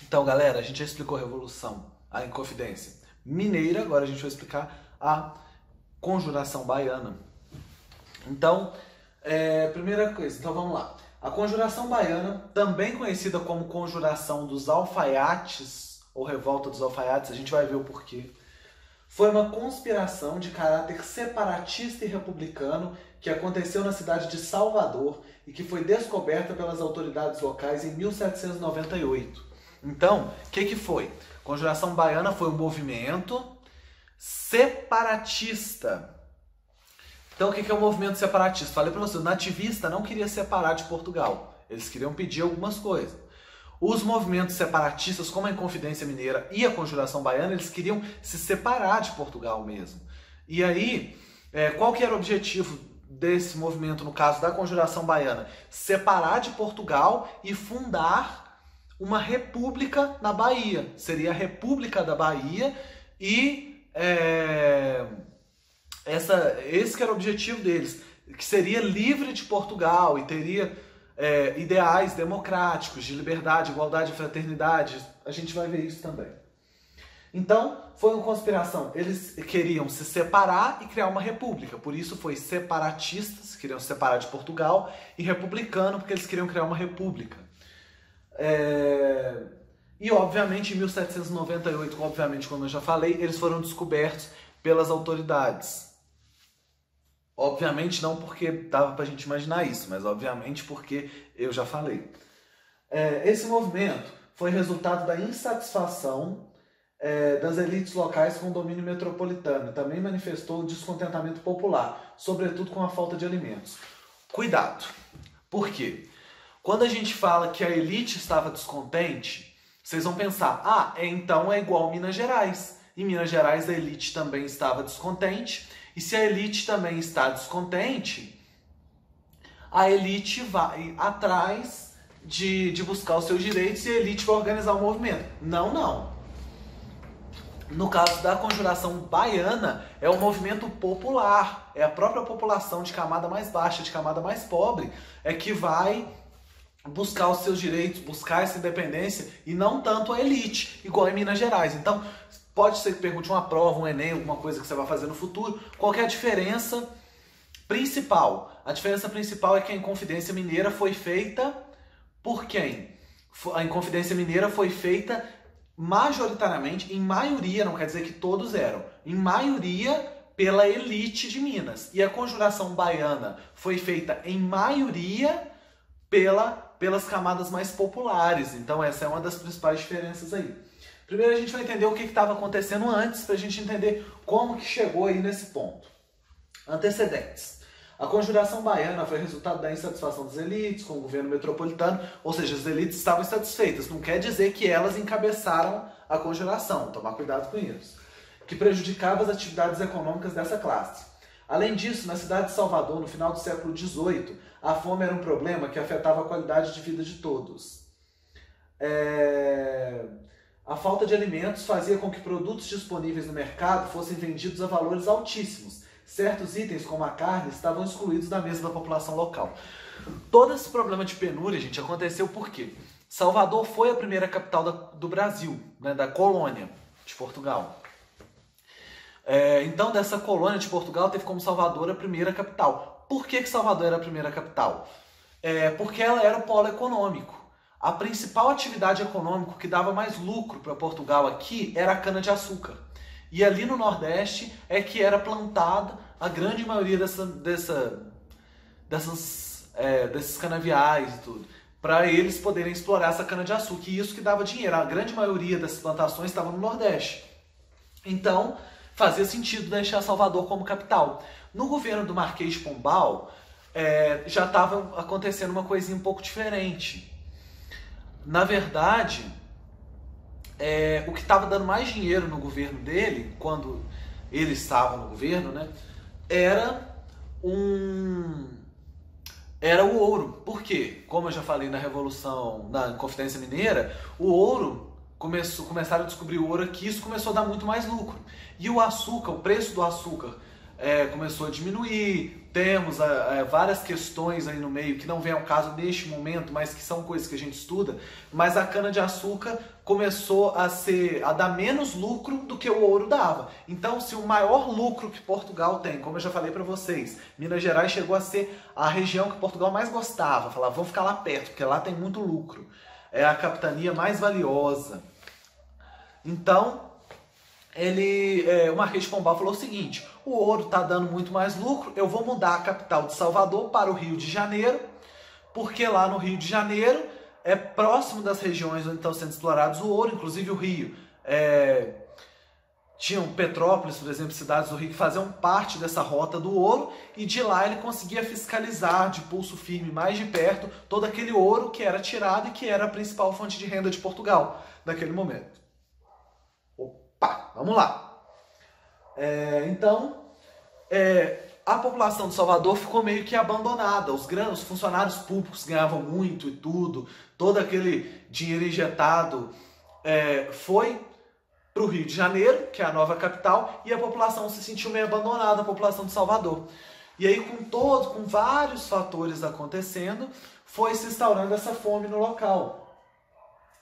Então, galera, a gente já explicou a Revolução, a Inconfidência Mineira, agora a gente vai explicar a Conjuração Baiana. Então, primeira coisa, então vamos lá. A Conjuração Baiana, também conhecida como Conjuração dos Alfaiates, ou Revolta dos Alfaiates, a gente vai ver o porquê, foi uma conspiração de caráter separatista e republicano que aconteceu na cidade de Salvador e que foi descoberta pelas autoridades locais em 1798. Então, o que foi? Conjuração Baiana foi um movimento separatista. Então, o que é o movimento separatista? Falei para você, o nativista não queria separar de Portugal. Eles queriam pedir algumas coisas. Os movimentos separatistas, como a Inconfidência Mineira e a Conjuração Baiana, eles queriam se separar de Portugal mesmo. E aí, qual que era o objetivo desse movimento, no caso da Conjuração Baiana? Separar de Portugal e fundar uma república na Bahia. Seria a República da Bahia e esse que era o objetivo deles, que seria livre de Portugal e teria ideais democráticos, de liberdade, igualdade e fraternidade. A gente vai ver isso também. Então, foi uma conspiração. Eles queriam se separar e criar uma república. Por isso foi separatistas, queriam se separar de Portugal, e republicano, porque eles queriam criar uma república. E, obviamente, em 1798, obviamente, como eu já falei, eles foram descobertos pelas autoridades. Obviamente não porque dava pra gente imaginar isso, mas obviamente porque eu já falei. Esse movimento foi resultado da insatisfação das elites locais com o domínio metropolitano. Também manifestou o descontentamento popular, sobretudo com a falta de alimentos. Cuidado! Por quê? Quando a gente fala que a elite estava descontente, vocês vão pensar, então é igual Minas Gerais. Em Minas Gerais a elite também estava descontente, e se a elite também está descontente, a elite vai atrás de buscar os seus direitos e a elite vai organizar o movimento. Não. No caso da Conjuração Baiana, é um movimento popular, é a própria população de camada mais baixa, de camada mais pobre, que vai buscar os seus direitos, buscar essa independência, e não tanto a elite, igual em Minas Gerais. Então, pode ser que pergunte uma prova, um Enem, alguma coisa que você vai fazer no futuro. Qual que é a diferença principal? A diferença principal é que a Inconfidência Mineira foi feita por quem? A Inconfidência Mineira foi feita majoritariamente, em maioria, não quer dizer que todos eram, em maioria pela elite de Minas. E a Conjuração Baiana foi feita em maioria pelas camadas mais populares. Então essa é uma das principais diferenças aí. Primeiro a gente vai entender o que estava acontecendo antes, para a gente entender como que chegou aí nesse ponto. Antecedentes. A Conjuração Baiana foi resultado da insatisfação das elites com o governo metropolitano, ou seja, as elites estavam insatisfeitas. Não quer dizer que elas encabeçaram a conjuração, tomar cuidado com isso, que prejudicava as atividades econômicas dessa classe. Além disso, na cidade de Salvador, no final do século XVIII, a fome era um problema que afetava a qualidade de vida de todos. A falta de alimentos fazia com que produtos disponíveis no mercado fossem vendidos a valores altíssimos. Certos itens, como a carne, estavam excluídos da mesa da população local. Todo esse problema de penúria, gente, aconteceu por quê? Salvador foi a primeira capital do Brasil, né, da colônia de Portugal. Então, dessa colônia de Portugal, teve como Salvador a primeira capital. Por que Salvador era a primeira capital? Porque ela era o polo econômico. A principal atividade econômica que dava mais lucro para Portugal aqui era a cana-de-açúcar. E ali no Nordeste é que era plantada a grande maioria desses canaviais e tudo, para eles poderem explorar essa cana-de-açúcar. E isso que dava dinheiro. A grande maioria dessas plantações estava no Nordeste. Então, fazia sentido deixar Salvador como capital. No governo do Marquês de Pombal, já estava acontecendo uma coisinha um pouco diferente. Na verdade, o que estava dando mais dinheiro no governo dele, quando ele estava no governo, né, era o ouro. Por quê? Como eu já falei na Revolução, na Inconfidência Mineira, o ouro, começaram a descobrir o ouro aqui, isso começou a dar muito mais lucro. E o açúcar, o preço do açúcar começou a diminuir, temos várias questões aí no meio que não vem ao caso neste momento, mas que são coisas que a gente estuda, mas a cana-de-açúcar começou a dar menos lucro do que o ouro dava. Então, se o maior lucro que Portugal tem, como eu já falei para vocês, Minas Gerais chegou a ser a região que Portugal mais gostava, falava, vamos ficar lá perto, porque lá tem muito lucro, é a capitania mais valiosa. Então, o Marquês de Pombal falou o seguinte: o ouro está dando muito mais lucro, eu vou mudar a capital de Salvador para o Rio de Janeiro, porque lá no Rio de Janeiro é próximo das regiões onde estão sendo explorados o ouro, inclusive o Rio. Tinham Petrópolis, por exemplo, cidades do Rio que faziam parte dessa rota do ouro, e de lá ele conseguia fiscalizar de pulso firme, mais de perto, todo aquele ouro que era tirado e que era a principal fonte de renda de Portugal naquele momento. Opa, vamos lá. Então, a população de Salvador ficou meio que abandonada. Os funcionários públicos ganhavam muito e tudo, todo aquele dinheiro injetado foi para o Rio de Janeiro, que é a nova capital, e a população se sentiu meio abandonada, a população de Salvador. E aí, com vários fatores acontecendo, foi se instaurando essa fome no local.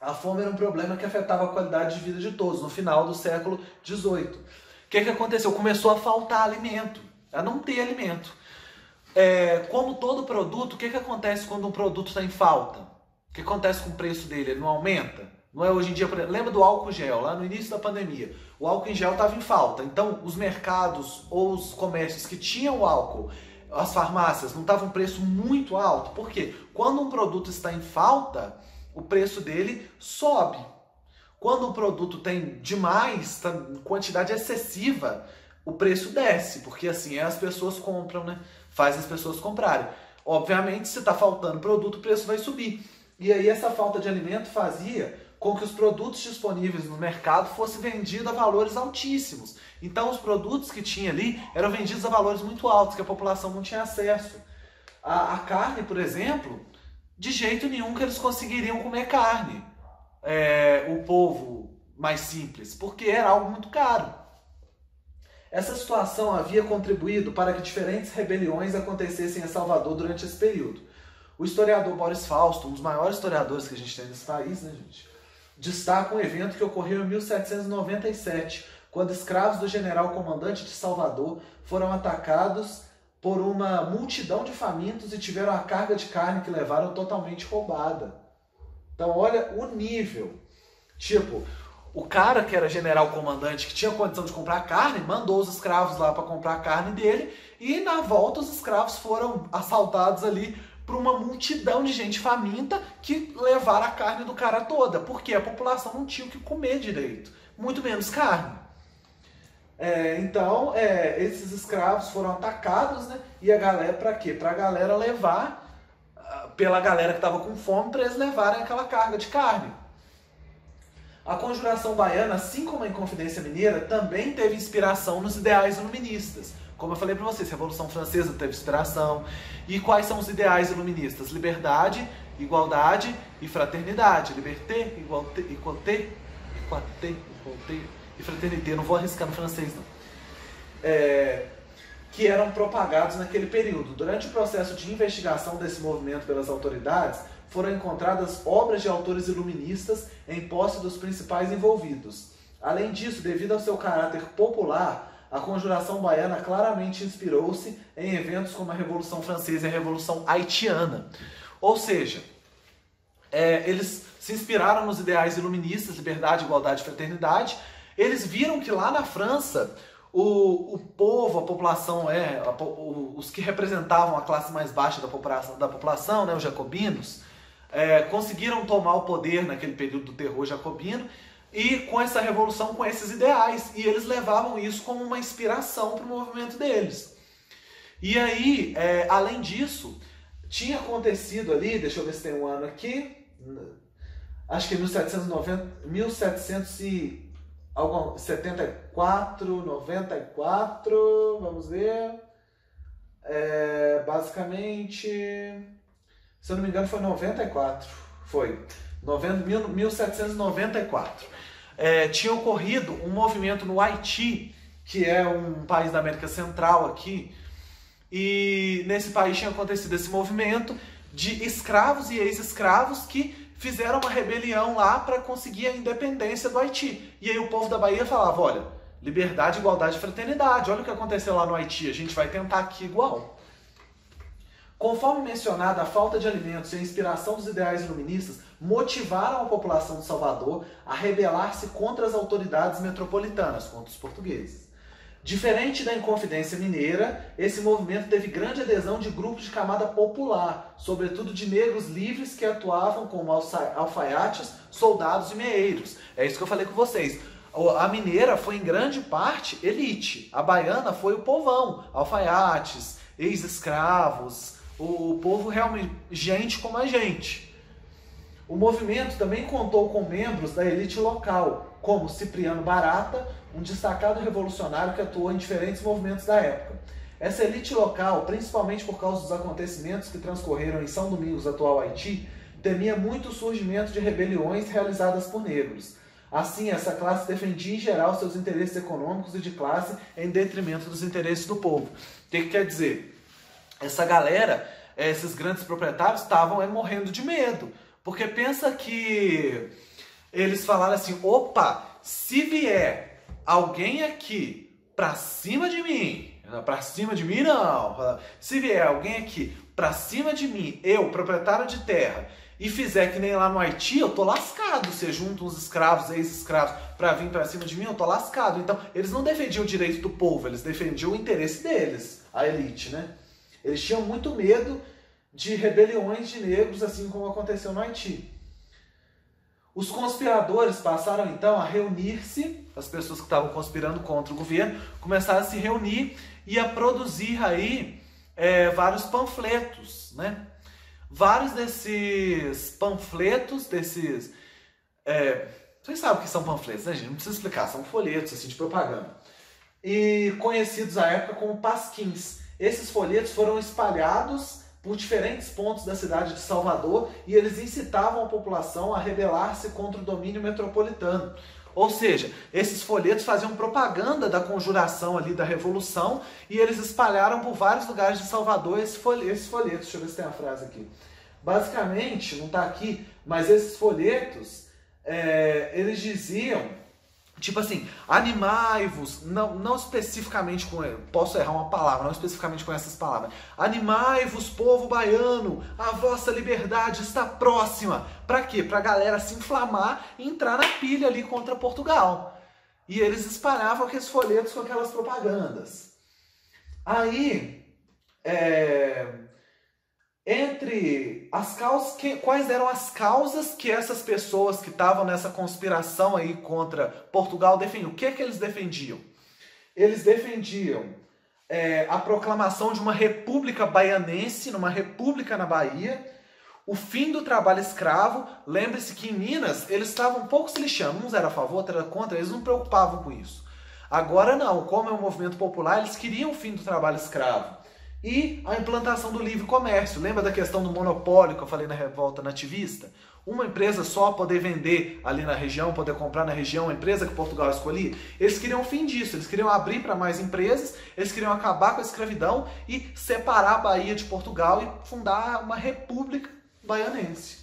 A fome era um problema que afetava a qualidade de vida de todos, no final do século XVIII. O que aconteceu? Começou a faltar alimento, a não ter alimento. Como todo produto, o que acontece quando um produto está em falta? O que acontece com o preço dele? Ele não aumenta? Não é hoje em dia, por exemplo, lembra do álcool gel, lá no início da pandemia? O álcool em gel estava em falta, então os mercados ou os comércios que tinham o álcool, as farmácias, não estavam um preço muito alto. Por quê? Quando um produto está em falta, o preço dele sobe. Quando um produto tem demais, quantidade excessiva, o preço desce, porque assim as pessoas compram, né? Faz as pessoas comprarem. Obviamente, se está faltando produto, o preço vai subir. E aí essa falta de alimento fazia com que os produtos disponíveis no mercado fossem vendidos a valores altíssimos. Então os produtos que tinha ali eram vendidos a valores muito altos, que a população não tinha acesso. A carne, por exemplo, de jeito nenhum que eles conseguiriam comer carne. O povo mais simples, porque era algo muito caro. Essa situação havia contribuído para que diferentes rebeliões acontecessem em Salvador durante esse período. O historiador Boris Fausto, um dos maiores historiadores que a gente tem nesse país, né, gente, destaca um evento que ocorreu em 1797, quando escravos do general comandante de Salvador foram atacados por uma multidão de famintos e tiveram a carga de carne que levaram totalmente roubada. Então olha o nível. Tipo, o cara que era general comandante, que tinha condição de comprar carne, mandou os escravos lá para comprar a carne dele, e na volta os escravos foram assaltados ali por uma multidão de gente faminta que levaram a carne do cara toda, porque a população não tinha o que comer direito, muito menos carne. Então, esses escravos foram atacados, né? E a galera, para quê? Para a galera levar, pela galera que estava com fome, para eles levarem aquela carga de carne. A Conjuração Baiana, assim como a Inconfidência Mineira, também teve inspiração nos ideais iluministas. Como eu falei para vocês, a Revolução Francesa teve inspiração. E quais são os ideais iluministas? Liberdade, igualdade e fraternidade. Liberté, iguauté e fraternité. Eu não vou arriscar no francês, não. Que eram propagados naquele período. Durante o processo de investigação desse movimento pelas autoridades, foram encontradas obras de autores iluministas em posse dos principais envolvidos. Além disso, devido ao seu caráter popular, a Conjuração Baiana claramente inspirou-se em eventos como a Revolução Francesa e a Revolução Haitiana. Ou seja, eles se inspiraram nos ideais iluministas, liberdade, igualdade e fraternidade. Eles viram que lá na França, o povo, a população, os que representavam a classe mais baixa da população, né, os jacobinos, conseguiram tomar o poder naquele período do terror jacobino, e com essa revolução, com esses ideais, e eles levavam isso como uma inspiração para o movimento deles. E aí, além disso, tinha acontecido ali, deixa eu ver se tem um ano aqui, acho que 1774, 94, vamos ver, basicamente, se eu não me engano foi 94, foi, 1794. Tinha ocorrido um movimento no Haiti que é um país da América Central aqui, e nesse país tinha acontecido esse movimento de escravos e ex-escravos que fizeram uma rebelião lá para conseguir a independência do Haiti. E aí o povo da Bahia falava, olha, liberdade, igualdade e fraternidade, olha o que aconteceu lá no Haiti, a gente vai tentar aqui igual. Conforme mencionado, a falta de alimentos e a inspiração dos ideais iluministas motivaram a população de Salvador a rebelar-se contra as autoridades metropolitanas, contra os portugueses. Diferente da Inconfidência Mineira, esse movimento teve grande adesão de grupos de camada popular, sobretudo de negros livres que atuavam como alfaiates, soldados e meeiros. É isso que eu falei com vocês. A mineira foi em grande parte elite, a baiana foi o povão, alfaiates, ex-escravos, o povo realmente, gente como a gente. O movimento também contou com membros da elite local, como Cipriano Barata, um destacado revolucionário que atuou em diferentes movimentos da época. Essa elite local, principalmente por causa dos acontecimentos que transcorreram em São Domingos, atual Haiti, temia muito o surgimento de rebeliões realizadas por negros. Assim, essa classe defendia em geral seus interesses econômicos e de classe em detrimento dos interesses do povo. O que quer dizer? Essa galera, esses grandes proprietários, estavam morrendo de medo. Porque pensa que eles falaram assim, opa, se vier alguém aqui pra cima de mim não, se vier alguém aqui pra cima de mim, eu, proprietário de terra, e fizer que nem lá no Haiti, eu tô lascado. Você junta uns escravos, ex-escravos, pra vir pra cima de mim, eu tô lascado. Então, eles não defendiam o direito do povo, eles defendiam o interesse deles, a elite, né? Eles tinham muito medo de rebeliões de negros, assim como aconteceu no Haiti. Os conspiradores passaram então a reunir-se, as pessoas que estavam conspirando contra o governo, começaram a se reunir e a produzir aí vários panfletos, né? Vários desses panfletos, vocês sabem o que são panfletos, né, gente? Não precisa explicar, são folhetos assim, de propaganda. E conhecidos à época como pasquins. Esses folhetos foram espalhados por diferentes pontos da cidade de Salvador e eles incitavam a população a rebelar-se contra o domínio metropolitano. Ou seja, esses folhetos faziam propaganda da conjuração ali da Revolução e eles espalharam por vários lugares de Salvador esses folhetos. Deixa eu ver se tem a frase aqui. Basicamente, não está aqui, mas esses folhetos, eles diziam, tipo assim, animai-vos, não especificamente com, posso errar uma palavra, não especificamente com essas palavras. Animai-vos, povo baiano, a vossa liberdade está próxima. Para quê? Para a galera se inflamar e entrar na pilha ali contra Portugal. E eles espalhavam aqueles folhetos com aquelas propagandas. Aí, entre as causas, quais eram as causas que essas pessoas que estavam nessa conspiração aí contra Portugal defendiam? O que eles defendiam? Eles defendiam a proclamação de uma república baianense, numa república na Bahia, o fim do trabalho escravo. Lembre-se que em Minas eles estavam um pouco se lixando, uns eram a favor, outros eram contra, eles não preocupavam com isso. Agora não, como é um movimento popular, eles queriam o fim do trabalho escravo. E a implantação do livre comércio. Lembra da questão do monopólio que eu falei na revolta nativista? Uma empresa só poder vender ali na região, poder comprar na região, a empresa que Portugal escolhia. Eles queriam o fim disso, eles queriam abrir para mais empresas, eles queriam acabar com a escravidão e separar a Bahia de Portugal e fundar uma república baianense.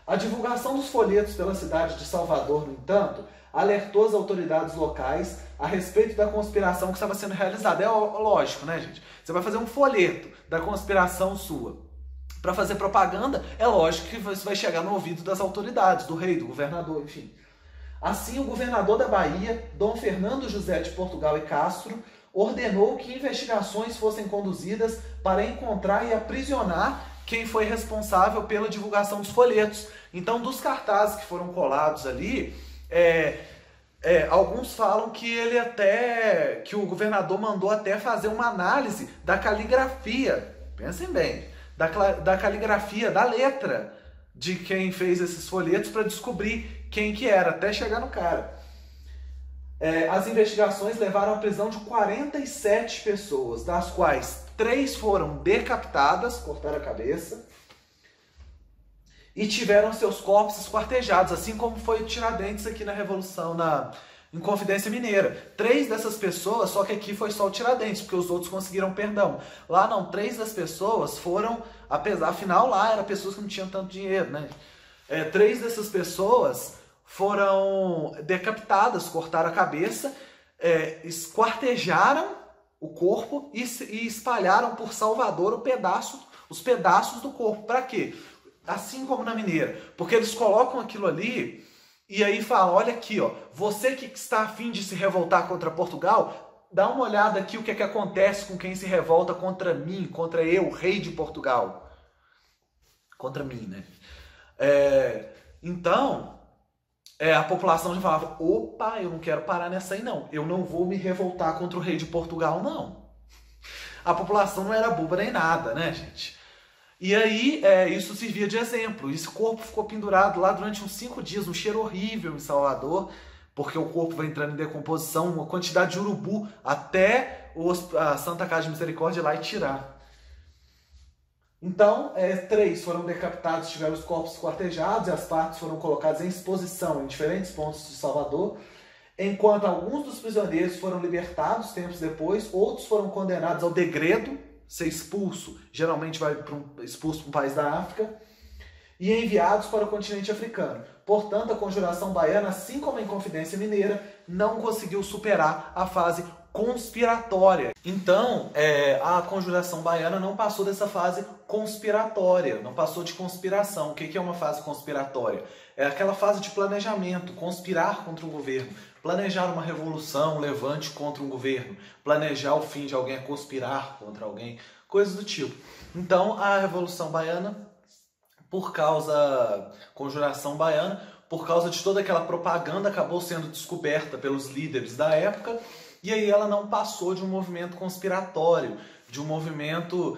A divulgação dos folhetos pela cidade de Salvador, no entanto, alertou as autoridades locais a respeito da conspiração que estava sendo realizada. É lógico, né, gente? Você vai fazer um folheto da conspiração sua para fazer propaganda, é lógico que isso vai chegar no ouvido das autoridades, do rei, do governador, enfim. Assim, o governador da Bahia, Dom Fernando José de Portugal e Castro, ordenou que investigações fossem conduzidas para encontrar e aprisionar quem foi responsável pela divulgação dos folhetos. Então, dos cartazes que foram colados ali, alguns falam que que o governador mandou até fazer uma análise da caligrafia, pensem bem, da caligrafia, da letra de quem fez esses folhetos para descobrir quem que era, até chegar no cara. As investigações levaram à prisão de 47 pessoas, das quais 3 foram decapitadas, cortaram a cabeça, e tiveram seus corpos esquartejados, assim como foi o Tiradentes aqui na Revolução, Inconfidência Mineira. 3 dessas pessoas, só que aqui foi só o Tiradentes, porque os outros conseguiram perdão. Lá não, 3 das pessoas foram, afinal lá eram pessoas que não tinham tanto dinheiro, né? 3 dessas pessoas foram decapitadas, cortaram a cabeça, esquartejaram o corpo e espalharam por Salvador os pedaços do corpo. Para quê? Assim como na Mineira. Porque eles colocam aquilo ali e aí falam, olha aqui, ó, você que está a fim de se revoltar contra Portugal, dá uma olhada aqui o que é que acontece com quem se revolta contra mim, contra eu, rei de Portugal. Contra mim, né? Então, a população já falava, opa, eu não quero parar nessa aí não. Eu não vou me revoltar contra o rei de Portugal, não. A população não era boba nem nada, né, gente? E aí, isso servia de exemplo. Esse corpo ficou pendurado lá durante uns 5 dias, um cheiro horrível em Salvador, porque o corpo vai entrando em decomposição, uma quantidade de urubu, até a Santa Casa de Misericórdia ir lá e tirar. Então, 3 foram decapitados, tiveram os corpos esquartejados e as partes foram colocadas em exposição em diferentes pontos de Salvador, enquanto alguns dos prisioneiros foram libertados tempos depois, outros foram condenados ao degredo, ser expulso, geralmente expulso para um país da África, e enviados para o continente africano. Portanto, a Conjuração Baiana, assim como a Inconfidência Mineira, não conseguiu superar a fase conspiratória. Então, a Conjuração Baiana não passou dessa fase conspiratória, não passou de conspiração. O que é uma fase conspiratória? É aquela fase de planejamento, conspirar contra um governo, planejar uma revolução, um levante contra um governo, planejar o fim de alguém, conspirar contra alguém, coisas do tipo. Então, a Revolução Baiana, Conjuração Baiana, por causa de toda aquela propaganda, acabou sendo descoberta pelos líderes da época, e aí ela não passou de um movimento conspiratório, de um movimento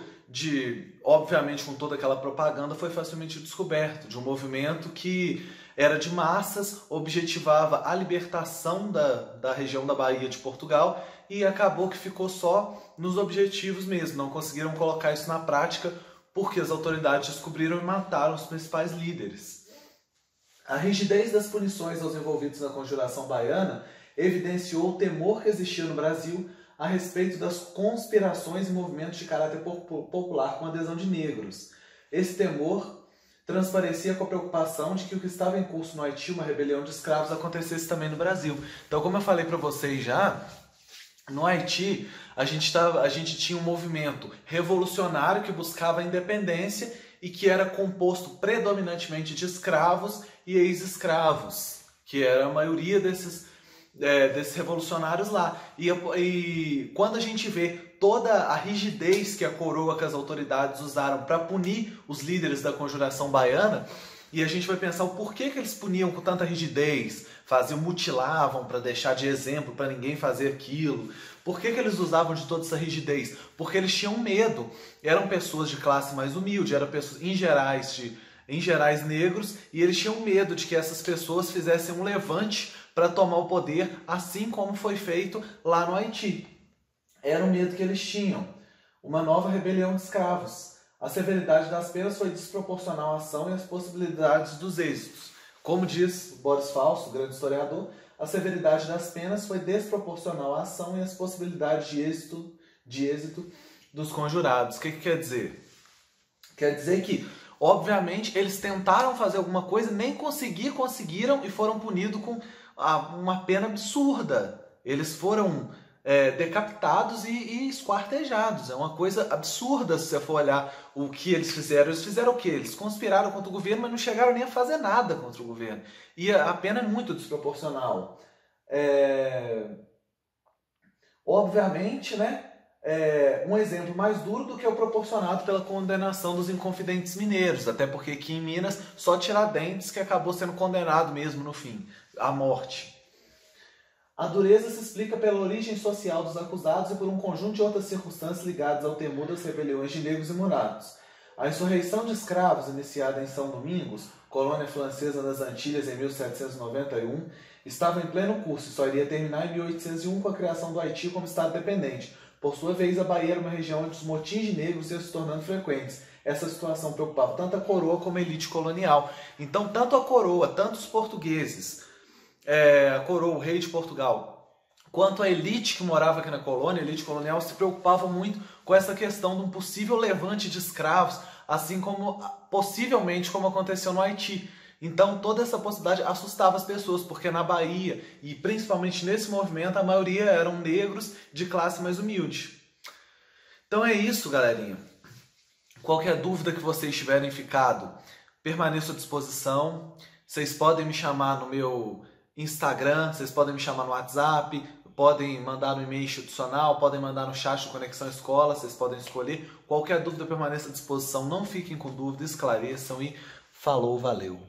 obviamente com toda aquela propaganda foi facilmente descoberto, de um movimento que era de massas, objetivava a libertação da região da Bahia de Portugal e acabou que ficou só nos objetivos mesmo, não conseguiram colocar isso na prática porque as autoridades descobriram e mataram os principais líderes. A rigidez das punições aos envolvidos na Conjuração Baiana evidenciou o temor que existia no Brasil a respeito das conspirações e movimentos de caráter popular com adesão de negros. Esse temor transparecia com a preocupação de que o que estava em curso no Haiti, uma rebelião de escravos, acontecesse também no Brasil. Então, como eu falei para vocês já, no Haiti a gente tinha um movimento revolucionário que buscava a independência e que era composto predominantemente de escravos e ex-escravos, que era a maioria desses revolucionários lá. E quando a gente vê toda a rigidez que a coroa, que as autoridades usaram para punir os líderes da Conjuração Baiana, e a gente vai pensar o porquê que eles puniam com tanta rigidez, mutilavam para deixar de exemplo para ninguém fazer aquilo. Por que eles usavam de toda essa rigidez? Porque eles tinham medo. Eram pessoas de classe mais humilde, eram pessoas em gerais negros, e eles tinham medo de que essas pessoas fizessem um levante para tomar o poder, assim como foi feito lá no Haiti. Era o medo que eles tinham. Uma nova rebelião de escravos. A severidade das penas foi desproporcional à ação e às possibilidades dos êxitos. Como diz Boris Falso, o grande historiador, a severidade das penas foi desproporcional à ação e às possibilidades de êxito dos conjurados. O que quer dizer? Quer dizer que, obviamente, eles tentaram fazer alguma coisa, nem conseguiram e foram punidos com uma pena absurda. Eles foram decapitados e esquartejados. É uma coisa absurda se você for olhar o que eles fizeram. Eles fizeram o quê? Eles conspiraram contra o governo, mas não chegaram nem a fazer nada contra o governo. E a pena é muito desproporcional. Obviamente, né? Um exemplo mais duro do que o proporcionado pela condenação dos Inconfidentes Mineiros, até porque aqui em Minas só Tiradentes que acabou sendo condenado mesmo no fim, à morte. A dureza se explica pela origem social dos acusados e por um conjunto de outras circunstâncias ligadas ao temor das rebeliões de negros e mulatos. A insurreição de escravos, iniciada em São Domingos, colônia francesa das Antilhas em 1791, estava em pleno curso e só iria terminar em 1801 com a criação do Haiti como estado dependente. Por sua vez, a Bahia era uma região onde os motins de negros iam se tornando frequentes. Essa situação preocupava tanto a coroa como a elite colonial. Então, tanto a coroa, tanto os portugueses, coroa, o rei de Portugal, quanto a elite que morava aqui na colônia, a elite colonial, se preocupava muito com essa questão de um possível levante de escravos, assim como possivelmente como aconteceu no Haiti. Então toda essa possibilidade assustava as pessoas, porque na Bahia, e principalmente nesse movimento, a maioria eram negros de classe mais humilde. Então é isso, galerinha. Qualquer dúvida que vocês tiverem ficado, permaneço à disposição. Vocês podem me chamar no meu Instagram, vocês podem me chamar no WhatsApp, podem mandar no e-mail institucional, podem mandar no chat do Conexão Escola, vocês podem escolher. Qualquer dúvida, permaneça à disposição. Não fiquem com dúvida, esclareçam e falou, valeu!